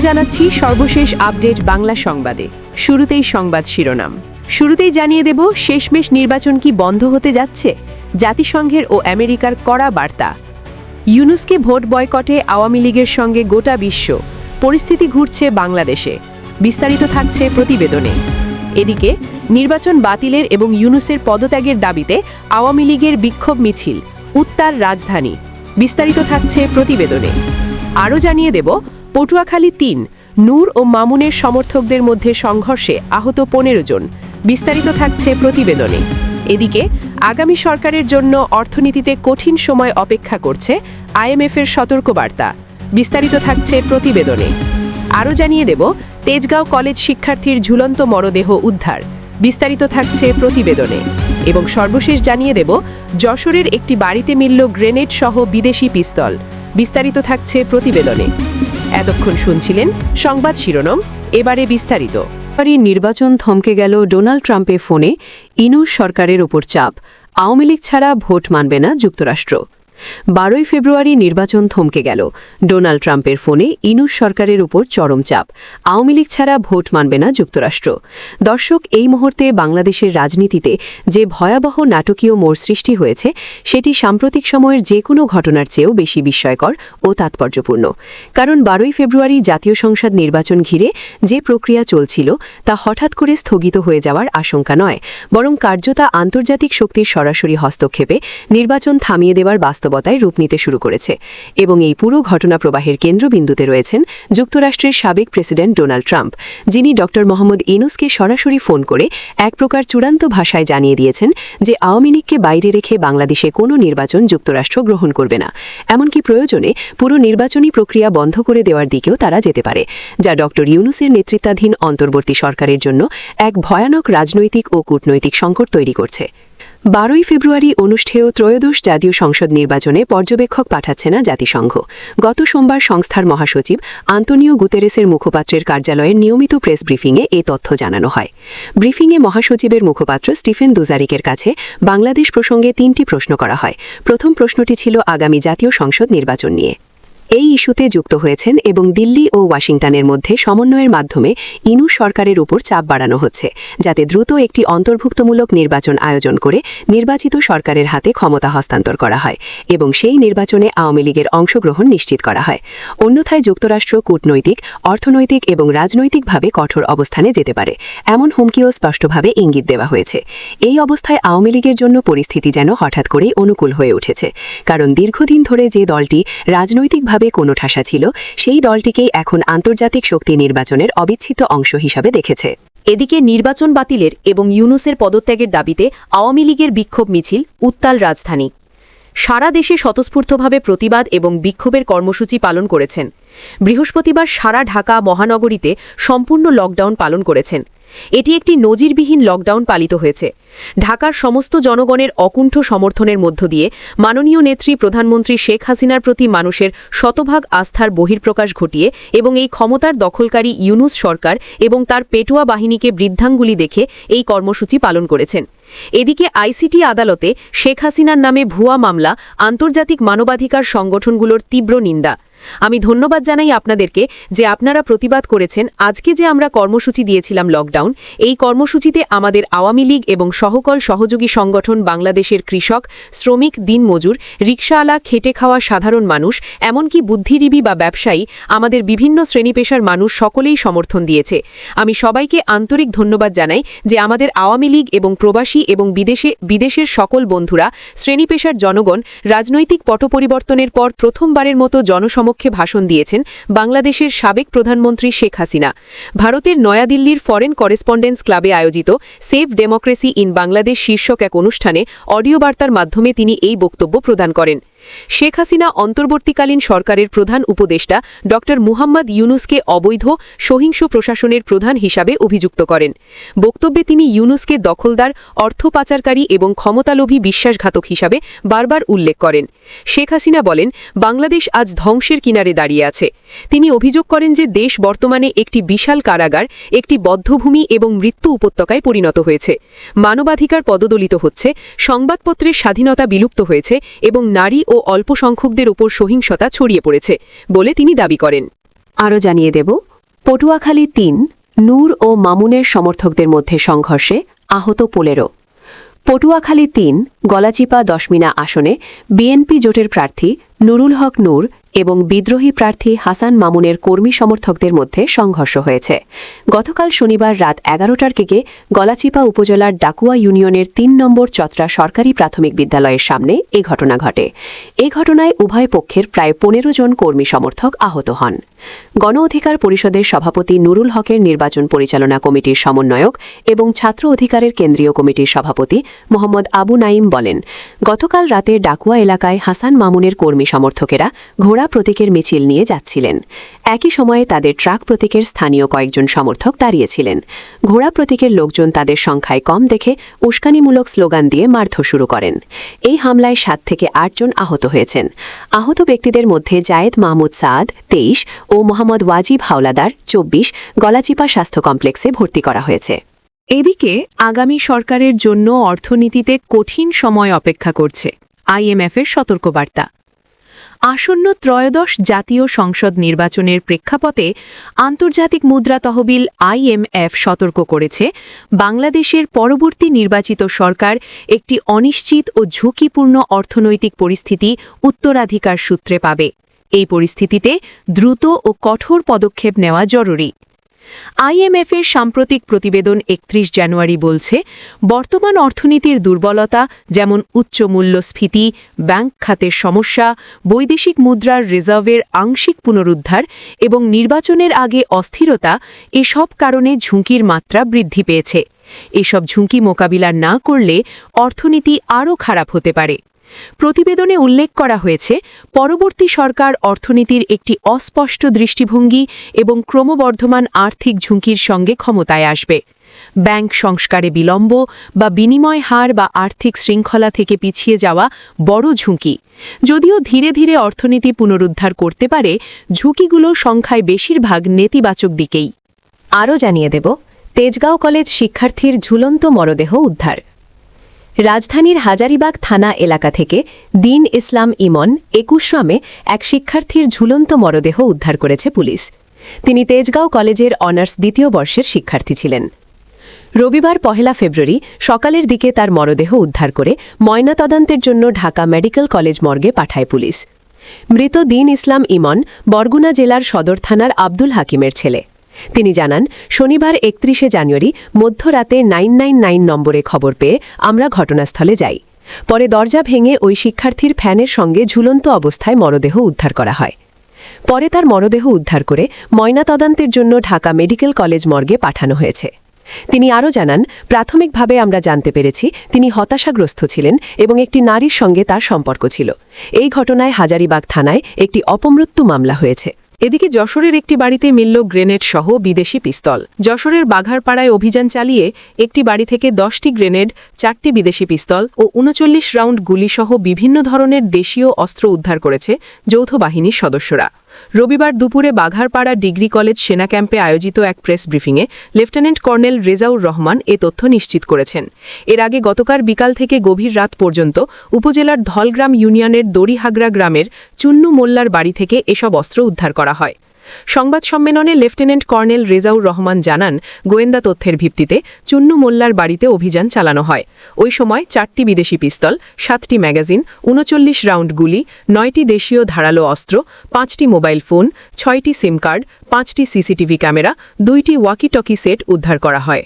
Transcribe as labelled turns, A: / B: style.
A: জানাচ্ছি সর্বশেষ আপডেট বাংলা সংবাদে। শুরুতেই সংবাদ শিরোনাম। শুরুতেই জানিয়ে দেব শেষমেশ নির্বাচন কি বন্ধ হতে যাচ্ছে? জাতিসংঘের ও আমেরিকার কড়া বার্তা। ইউনুসকে ভোট বয়কটে আওয়ামী লীগের সঙ্গে গোটা বিশ্ব। পরিস্থিতি ঘুরছে বাংলাদেশে। বিস্তারিত থাকছে প্রতিবেদনে। এদিকে নির্বাচন বাতিলের এবং ইউনুসের পদত্যাগের দাবিতে আওয়ামী লীগের বিক্ষোভ মিছিল, উত্তার রাজধানী। বিস্তারিত থাকছে প্রতিবেদনে। আরও জানিয়ে দেব পটুয়াখালী ৩, নূর ও মামুনের সমর্থকদের মধ্যে সংঘর্ষে আহত ১৫ জন। বিস্তারিত থাকছে প্রতিবেদনে। এদিকে আগামী সরকারের জন্য অর্থনীতিতে কঠিন সময় অপেক্ষা করছে আইএমএফের সতর্কবার্তা। বিস্তারিত থাকছে প্রতিবেদনে। আরও জানিয়ে দেব তেজগাঁও কলেজ শিক্ষার্থীর ঝুলন্ত মরদেহ উদ্ধার। বিস্তারিত থাকছে প্রতিবেদনে। এবং সর্বশেষ জানিয়ে দেব যশোরের একটি বাড়িতে মিলল গ্রেনেড সহ বিদেশি পিস্তল। বিস্তারিত থাকছে প্রতিবেদনে। এতক্ষণ শুনছিলেন সংবাদ শিরোনাম, এবারে বিস্তারিত। নির্বাচন থমকে গেল ডোনাল্ড ট্রাম্পের ফোনে ইনুস সরকারের ওপর চাপ, আওয়ামী লীগ ছাড়া ভোট মানবে না যুক্তরাষ্ট্র। 12 ফেব্রুয়ারি নির্বাচন থমকে গেল ডোনাল্ড ট্রাম্পের ফোনে ইনুস সরকারের উপর চরম চাপ, আওয়ামী লীগ ছাড়া ভোট মানবে না যুক্তরাষ্ট্র। দর্শক, এই মুহূর্তে বাংলাদেশের রাজনীতিতে যে ভয়াবহ নাটকীয় মোড় সৃষ্টি হয়েছে সেটি সাম্প্রতিক সময়ের যে কোনো ঘটনার চেয়েও বেশি বিস্ময়কর ও তাৎপর্যপূর্ণ। কারণ 12 ফেব্রুয়ারি জাতীয় সংসদ নির্বাচন ঘিরে যে প্রক্রিয়া চলছিল তা হঠাৎ করে স্থগিত হয়ে যাওয়ার আশঙ্কা নয়, বরং কার্যতা আন্তর্জাতিক শক্তির সরাসরি হস্তক্ষেপে নির্বাচন থামিয়ে দেওয়ার বাস্তবতায় রূপ নিতে শুরু করেছে। এবং এই পুরো ঘটনা প্রবাহের কেন্দ্রবিন্দুতে রয়েছেন যুক্তরাষ্ট্রের সাবেক প্রেসিডেন্ট ডোনাল্ড ট্রাম্প, যিনি ড. মোহাম্মদ ইউনুসকে সরাসরি ফোন করে এক প্রকার চূড়ান্ত ভাষায় জানিয়ে দিয়েছেন যে আওয়ামী লীগকে বাইরে রেখে বাংলাদেশে কোনো নির্বাচন যুক্তরাষ্ট্র গ্রহণ করবে না। এমনকি প্রয়োজনে পুরো নির্বাচনী প্রক্রিয়া বন্ধ করে দেওয়ার দিকেও তারা যেতে পারে, যা ড. ইউনুসের নেতৃত্বাধীন অন্তর্বর্তী সরকারের জন্য এক ভয়ানক রাজনৈতিক ও কূটনৈতিক সংকট তৈরি করছে। 12 ফেব্রুয়ারি অনুষ্ঠেয় ত্রয়োদশ জাতীয় সংসদ নির্বাচনে পর্যবেক্ষক পাঠাচ্ছে না জাতিসংঘ। গত সোমবার সংস্থার মহাসচিব আন্তোনিও গুতেরেসের মুখপাত্রের কার্যালয়ের নিয়মিত প্রেস ব্রিফিংয়ে এ তথ্য জানানো হয়। ব্রিফিংয়ে মহাসচিবের মুখপাত্র স্টিফেন দুজারিকের কাছে বাংলাদেশ প্রসঙ্গে 3টি প্রশ্ন করা হয়। প্রথম প্রশ্নটি ছিল আগামী জাতীয় সংসদ নির্বাচন নিয়ে। এই ইস্যুতে যুক্ত হয়েছেন এবং দিল্লি ও ওয়াশিংটনের মধ্যে সমন্বয়ের মাধ্যমে ইনুস সরকারের উপর চাপ বাড়ানো হচ্ছে, যাতে দ্রুত একটি অন্তর্ভুক্তমূলক নির্বাচন আয়োজন করে নির্বাচিত সরকারের হাতে ক্ষমতা হস্তান্তর করা হয় এবং সেই নির্বাচনে আওয়ামী লীগের অংশগ্রহণ নিশ্চিত করা হয়। অন্যথায় যুক্তরাষ্ট্র কূটনৈতিক, অর্থনৈতিক এবং রাজনৈতিকভাবে কঠোর অবস্থানে যেতে পারে, এমন হুমকিও স্পষ্টভাবে ইঙ্গিত দেওয়া হয়েছে। এই অবস্থায় আওয়ামী লীগের জন্য পরিস্থিতি যেন হঠাৎ করেই অনুকূল হয়ে উঠেছে, কারণ দীর্ঘদিন ধরে যে দলটি রাজনৈতিকভাবে কোনো ঠাসা ছিল সেই দলটিকেই এখন আন্তর্জাতিক শক্তি নির্বাচনের অবিচ্ছেদ্য অংশ হিসাবে দেখেছে।
B: এদিকে নির্বাচন বাতিলের এবং ইউনুসের পদত্যাগের দাবিতে আওয়ামী লীগের বিক্ষোভ মিছিল, উত্তাল রাজধানী। সারা দেশে স্বতঃস্ফূর্তভাবে প্রতিবাদ এবং বিক্ষোভের কর্মসূচি পালন করেছেন। বৃহস্পতিবার সারা ঢাকা মহানগরীতে সম্পূর্ণ লকডাউন পালন করেছেন। এটি একটি নজিরবিহীন লকডাউন পালিত হয়েছে। ঢাকার সমস্ত জনগণের অকুণ্ঠ সমর্থনের মধ্য দিয়ে মাননীয় নেত্রী প্রধানমন্ত্রী শেখ হাসিনার প্রতি মানুষের শতভাগ আস্থার বহিঃপ্রকাশ ঘটিয়ে এবং এই ক্ষমতার দখলকারী ইউনুস সরকার এবং তার পেটুয়া বাহিনীকে বৃদ্ধাঙ্গুলি দেখে এই কর্মসূচি পালন করেছেন। এদিকে আইসিটি আদালতে শেখ হাসিনার নামে ভুয়া মামলা, আন্তর্জাতিক মানবাধিকার সংগঠনগুলোর তীব্র নিন্দা। আমি ধন্যবাদ জানাই আপনাদেরকে যে আপনারা প্রতিবাদ করেছেন। আজকে যে আমরা কর্মসূচি দিয়েছিলাম লকডাউন, এই কর্মসূচিতে আমাদের আওয়ামী লীগ এবং সকল সহযোগী সংগঠন, বাংলাদেশের কৃষক, শ্রমিক, দিনমজুর, রিকশাওয়ালা, খেটে খাওয়া সাধারণ মানুষ, এমনকি বুদ্ধিজীবী বা ব্যবসায়ী, আমাদের বিভিন্ন শ্রেণীপেশার মানুষ সকলেই সমর্থন দিয়েছে। আমি সবাইকে আন্তরিক ধন্যবাদ জানাই যে আমাদের আওয়ামী লীগ এবং প্রবাসী এবং বিদেশের সকল বন্ধুরা, শ্রেণীপেশার জনগণ রাজনৈতিক পট পরিবর্তনের পর প্রথমবারের মতো জনসমক্ষে ভাষণ দিয়েছেন বাংলাদেশের সাবেক প্রধানমন্ত্রী শেখ হাসিনা। ভারতের নয়াদিল্লির ফরেন করেসপন্ডেন্স ক্লাবে আয়োজিত সেভ ডেমোক্রেসি ইন বাংলাদেশ শীর্ষক এক অনুষ্ঠানে অডিও বার্তার মাধ্যমে তিনি এই বক্তব্য প্রদান করেন। শেখ হাসিনা অন্তর্বর্তীকালীন সরকারের প্রধান উপদেষ্টা ড. মুহাম্মদ ইউনুসকে অবৈধ, সহিংস প্রশাসনের প্রধান হিসাবে অভিযুক্ত করেন। বক্তব্যে তিনি ইউনুসকে দখলদার, অর্থ পাচারকারী এবং ক্ষমতালোভী বিশ্বাসঘাতক হিসাবে বারবার উল্লেখ করেন। শেখ হাসিনা বলেন, বাংলাদেশ আজ ধ্বংসের কিনারে দাঁড়িয়ে আছে। তিনি অভিযোগ করেন যে দেশ বর্তমানে একটি বিশাল কারাগার, একটি বদ্ধভূমি এবং মৃত্যু উপত্যকায় পরিণত হয়েছে। মানবাধিকার পদদলিত হচ্ছে, সংবাদপত্রের স্বাধীনতা বিলুপ্ত হয়েছে এবং নারী ও অল্প সংখ্যকদের উপর সহিংসতা ছড়িয়ে পড়েছে বলে তিনি দাবি করেন।
A: আরও জানিয়ে দেব
B: পটুয়াখালী ৩, নূর ও মামুনের সমর্থকদের মধ্যে সংঘর্ষে আহত ১৫। পটুয়াখালী ৩, গলাচিপা দশমিনা আসনে বিএনপি জোটের প্রার্থী নুরুল হক নূর এবং বিদ্রোহী প্রার্থী হাসান মামুনের কর্মী সমর্থকদের মধ্যে সংঘর্ষ হয়েছে। গতকাল শনিবার রাত ১১টার দিকে গলাচিপা উপজেলার ডাকুয়া ইউনিয়নের ৩ নম্বর চত্রা সরকারি প্রাথমিক বিদ্যালয়ের সামনে এ ঘটনা ঘটে। এ ঘটনায় উভয় পক্ষের প্রায় ১৫ জন কর্মী সমর্থক আহত হন। গণ অধিকার পরিষদের সভাপতি নুরুল হকের নির্বাচন পরিচালনা কমিটির সমন্বয়ক এবং ছাত্র অধিকারের কেন্দ্রীয় কমিটির সভাপতি মোহাম্মদ আবু নাইম বলেন, গতকাল রাতে ডাকুয়া এলাকায় হাসান মামুনের কর্মী সমর্থকেরা ঘোড়া প্রতীকের মিছিল নিয়ে যাচ্ছিলেন। একই সময়ে তাদের ট্রাক প্রতীকের স্থানীয় কয়েকজন সমর্থক দাঁড়িয়েছিলেন। ঘোড়া প্রতীকের লোকজন তাদের সংখ্যায় কম দেখে উস্কানিমূলক স্লোগান দিয়ে মারধর শুরু করেন। এই হামলায় ৭ থেকে ৮ জন আহত হয়েছেন। আহত ব্যক্তিদের মধ্যে জায়েদ মাহমুদ সাদ ২৩ ও মোহাম্মদ ওয়াজিব হাওলাদার ২৪ গলাচিপা স্বাস্থ্য কমপ্লেক্সে ভর্তি করা হয়েছে।
A: এদিকে আগামী সরকারের জন্য অর্থনীতিতে কঠিন সময় অপেক্ষা করছে। আইএমএফের সতর্কবার্তা। আসন্ন ত্রয়োদশ জাতীয় সংসদ নির্বাচনের প্রেক্ষাপটে আন্তর্জাতিক মুদ্রা তহবিল আইএমএফ সতর্ক করেছে, বাংলাদেশের পরবর্তী নির্বাচিত সরকার একটি অনিশ্চিত ও ঝুঁকিপূর্ণ অর্থনৈতিক পরিস্থিতি উত্তরাধিকার সূত্রে পাবে। এই পরিস্থিতিতে দ্রুত ও কঠোর পদক্ষেপ নেওয়া জরুরি। আইএমএফের সাম্প্রতিক প্রতিবেদন ৩১ জানুয়ারি বলছে, বর্তমান অর্থনীতির দুর্বলতা যেমন উচ্চ মূল্যস্ফীতি, ব্যাংক খাতের সমস্যা, বৈদেশিক মুদ্রার রিজার্ভের আংশিক পুনরুদ্ধার এবং নির্বাচনের আগে অস্থিরতা এসব কারণে ঝুঁকির মাত্রা বৃদ্ধি পেয়েছে। এসব ঝুঁকি মোকাবিলা না করলে অর্থনীতি আরও খারাপ হতে পারে। প্রতিবেদনে উল্লেখ করা হয়েছে, পরবর্তী সরকার অর্থনীতির একটি অস্পষ্ট দৃষ্টিভঙ্গি এবং ক্রমবর্ধমান আর্থিক ঝুঁকির সঙ্গে ক্ষমতায় আসবে। ব্যাংক সংস্কারে বিলম্ব বা বিনিময় হার বা আর্থিক শৃঙ্খলা থেকে পিছিয়ে যাওয়া বড় ঝুঁকি। যদিও ধীরে ধীরে অর্থনীতি পুনরুদ্ধার করতে পারে, ঝুঁকিগুলো সংখ্যায় বেশিরভাগ নেতিবাচক দিকেই।
B: আরও জানিয়ে দেব, তেজগাঁও কলেজ শিক্ষার্থীর ঝুলন্ত মরদেহ উদ্ধার। রাজধানীর হাজারীবাগ থানা এলাকা থেকে দীন ইসলাম ইমন ২১ নামে এক শিক্ষার্থীর ঝুলন্ত মরদেহ উদ্ধার করেছে পুলিশ। তিনি তেজগাঁও কলেজের অনার্স ২য় বর্ষের শিক্ষার্থী ছিলেন। রবিবার ১ ফেব্রুয়ারি সকালের দিকে তার মরদেহ উদ্ধার করে ময়নাতদন্তের জন্য ঢাকা মেডিকেল কলেজ মর্গে পাঠায় পুলিশ। মৃত দীন ইসলাম ইমন বরগুনা জেলার সদর থানার আব্দুল হাকিমের ছেলে। তিনি জানান, শনিবার ৩১ জানুয়ারি মধ্যরাতে 999 নম্বরে খবর পেয়ে আমরা ঘটনাস্থলে যাই। পরে দরজা ভেঙে ওই শিক্ষার্থীর ফ্যানের সঙ্গে ঝুলন্ত অবস্থায় মরদেহ উদ্ধার করা হয়। পরে তার মরদেহ উদ্ধার করে ময়নাতদন্তের জন্য ঢাকা মেডিকেল কলেজ মর্গে পাঠানো হয়েছে। তিনি আরও জানান, প্রাথমিকভাবে আমরা জানতে পেরেছি তিনি হতাশাগ্রস্ত ছিলেন এবং একটি নারীর সঙ্গে তার সম্পর্ক ছিল। এই ঘটনায় হাজারীবাগ থানায় একটি অপমৃত্যু মামলা হয়েছে।
A: এদিকে যশোরের একটি বাড়িতে মিলল গ্রেনেড সহ বিদেশি পিস্তল। যশোরের বাঘারপাড়ায় অভিযান চালিয়ে একটি বাড়ি থেকে 10টি গ্রেনেড, 4টি বিদেশি পিস্তল ও 39 রাউন্ড গুলিসহ বিভিন্ন ধরনের দেশীয় অস্ত্র উদ্ধার করেছে যৌথ বাহিনীর সদস্যরা। রবিবার দুপুরে বাঘারপাড়া ডিগ্রি কলেজ সেনা ক্যাম্পে আয়োজিত এক প্রেস ব্রিফিংয়ে লেফটেন্যান্ট কর্নেল রেজাউর রহমান এ তথ্য নিশ্চিত করেছেন। এর আগে গতকাল বিকাল থেকে গভীর রাত পর্যন্ত উপজেলার ধলগ্রাম ইউনিয়নের দড়িহাগড়া গ্রামের চুন্নু মোল্লার বাড়ি থেকে এসব অস্ত্র উদ্ধার করা হয়। সংবাদ সম্মেলনে লেফটেন্যান্ট কর্নেল রেজাউর রহমান জানান, গোয়েন্দা তথ্যের ভিত্তিতে চুন্নু মোল্লার বাড়িতে অভিযান চালানো হয়। ওই সময় 4টি বিদেশি পিস্তল, 7টি ম্যাগাজিন, 39 রাউন্ড গুলি, 9টি দেশীয় ধারালো অস্ত্র, 5টি মোবাইল ফোন, 6টি সিম কার্ড, 5টি সিসিটিভি ক্যামেরা, 2টি ওয়াকি টকি সেট উদ্ধার করা হয়।